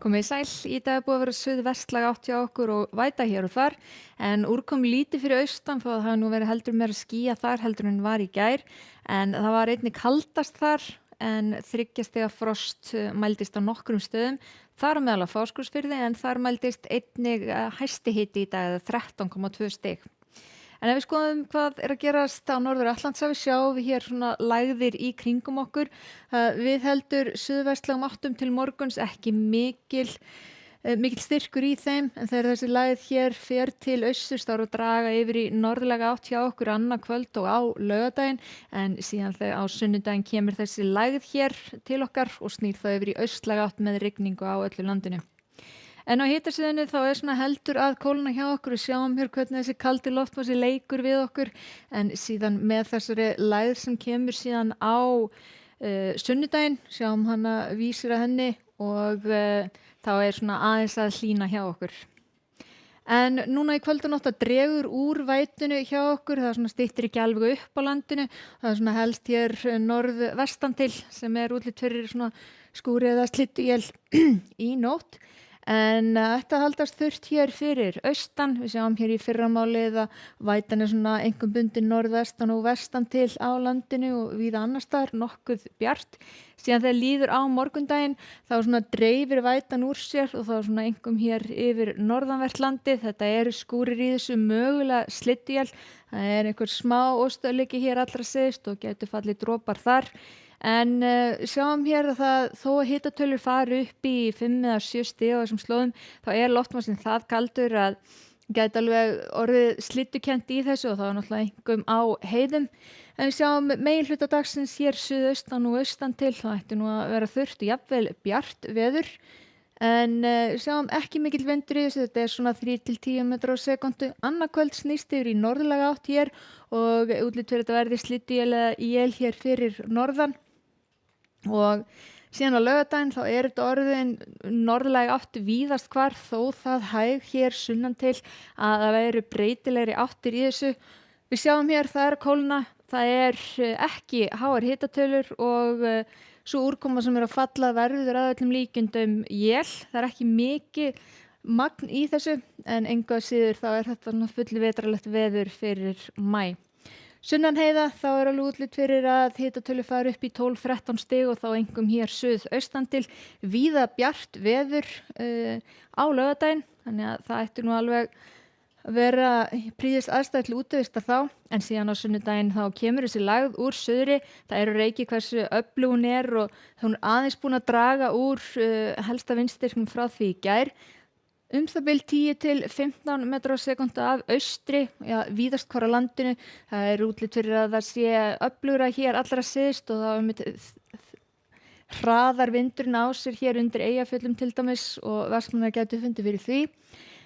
Komið sæl, í dag er búið að vera suðvestlæg átt hjá okkur og væta hér og þar en úrkom lítið fyrir austan þó að það hafi nú verið heldur meira skýja þar heldur en var í gær en það var einnig kaldast þar en 3 stiga frost mældist á nokkrum stöðum þar á meðal á Fáskrúðsfirði en þar mældist einnig hæsti hiti í dag eða 13,2 stig. En ef við skoðum hvað er að gerast á Norður-Atlantshafi sjáum við hér svona lægðir í kringum okkur. Við heldur suðvestlægum áttum til morguns ekki mikill styrkur í þeim en þegar þessi lægð hér fer til austurs þá er að draga yfir í norðlæga átt hjá okkur annað kvöld og á laugardaginn en síðan þegar á sunnudaginn kemur þessi lægð hér til okkar og snýr það yfir í austlæga átt með rigningu á öllu landinu. En á hitasvæðinu þá er svona heldur að kólna hjá okkur og sjáum hér hvernig þessi kaldi loftmassi leikur við okkur en síðan með þessari lægð sem kemur síðan á sunnudaginn, sjáum hana vísir að henni og þá er svona aðeins að hlýna hjá okkur. En núna í kvöld og nótt dregur úr vætunu hjá okkur, það svona styttir ekki alveg upp á landinu, það er svona helst hér norðvestan til sem er útlit fyrir svona skúri eða slydduél í nótt. En þetta haldast þurrt hér fyrir austan, við sjáum hér í fyrramálið að vætan er svona einkum bundin norðvestan og vestan til á landinu og víða annars staðar nokkuð bjart. Síðan þegar líður á morgundaginn þá svona dreifir vætan úr sér og þá svona einkum hér yfir norðanvert landið. Þetta eru skúrir í þessu mögulega slydduél, það er einhver smá óstöðuleiki hér allra syðst og getur fallið dropar þar. En sjáum hér að það þó að hitatölur fari upp í 5 eða 7 stig á þessum slóðum þá er loftmassinn það kaldur að gæti alveg orðið slyddukennt í þessu og það er náttúrulega einkum á heiðum. En við sjáum meginhluta dagsins hér suðaustan og austan til það ætti nú að vera þurrt og jafnvel bjart veður. En sjáum ekki mikill vindur í þessu, þetta er svona 3-10 metrar á sekúndu. Annað kvöld snýst yfir í norðlæga átt hér og útlit fyrir þetta verði slydduél eða él hér fyrir norðan. Og síðan á laugardaginn þá er þetta orðin norðlæg átt víðast hvar þó það hæg hér sunnan til að það veru breytilegri áttir í þessu. Við sjáum hér það er að kólna, það er ekki háar hitatölur og svo úrkoma sem er að falla verður að öllum líkindum él. Það er ekki mikið magn í þessu en engu að síður þá er þetta fulli vetrarlegt veður fyrir maí. Sunnan heiða þá er alveg útlit fyrir að hitatölu fari upp í 12-13 stig og þá einkum hér suðaustan til víða bjart veður á laugardaginn þannig að það ætti nú alveg að vera prýðis aðstæð til útivista þá en síðan á sunnudaginn þá kemur þessi lægð úr suðri, það eru reiki hversu öflug hún er og hún er aðeins búin að draga úr helsta vindstyrknum frá því í gær. Það bil 10-15 metrar á sekúndu af austri, víðast hvar á landinu. Það er útlit fyrir að það sé öflugra hér allra syðst og það hraðar vindurinn á sér hér undir Eyjafjöllum til dæmis og Vestmannaeyjar gætu fundið fyrir því.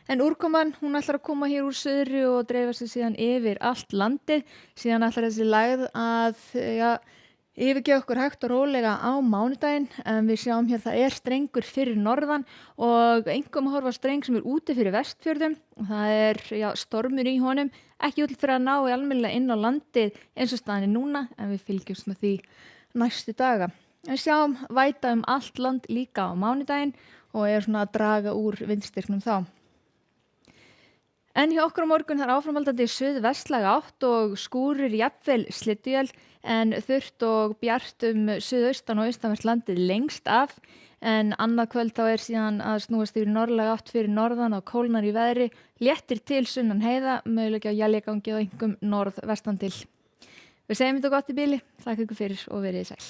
En úrkoman, hún ætlar að koma hér úr suðri og dreifa sig síðan yfir allt landið. Síðan ætlar þessi lægð að yfirgefa okkur hægt og rólega á mánudaginn en við sjáum hér það er strengur fyrir norðan og einkum að horfa á streng sem er úti fyrir Vestfjörðum og það er stormur í honum, ekki útlit fyrir að ná almennilega inn á landið eins og staðan er núna en við fylgjumst með því næstu daga. Við sjáum væta allt land líka á mánudaginn og er svona að draga úr vindstyrknum þá. En hjá okkur á morgun það er áframhaldandi suðvestlæg átt og skúrir jafnvel slydduél en þurrt og bjart suðaustan og austanvert landið lengst af en annað kvöld þá er síðan að snúast yfir norðlæg átt fyrir norðan og kólnar í veðri, léttir til sunnan heiða, möguleiki á éljagangi og einkum norðvestan til. Við segjum þetta gott í bili, þakka ykkur fyrir og verið sæl.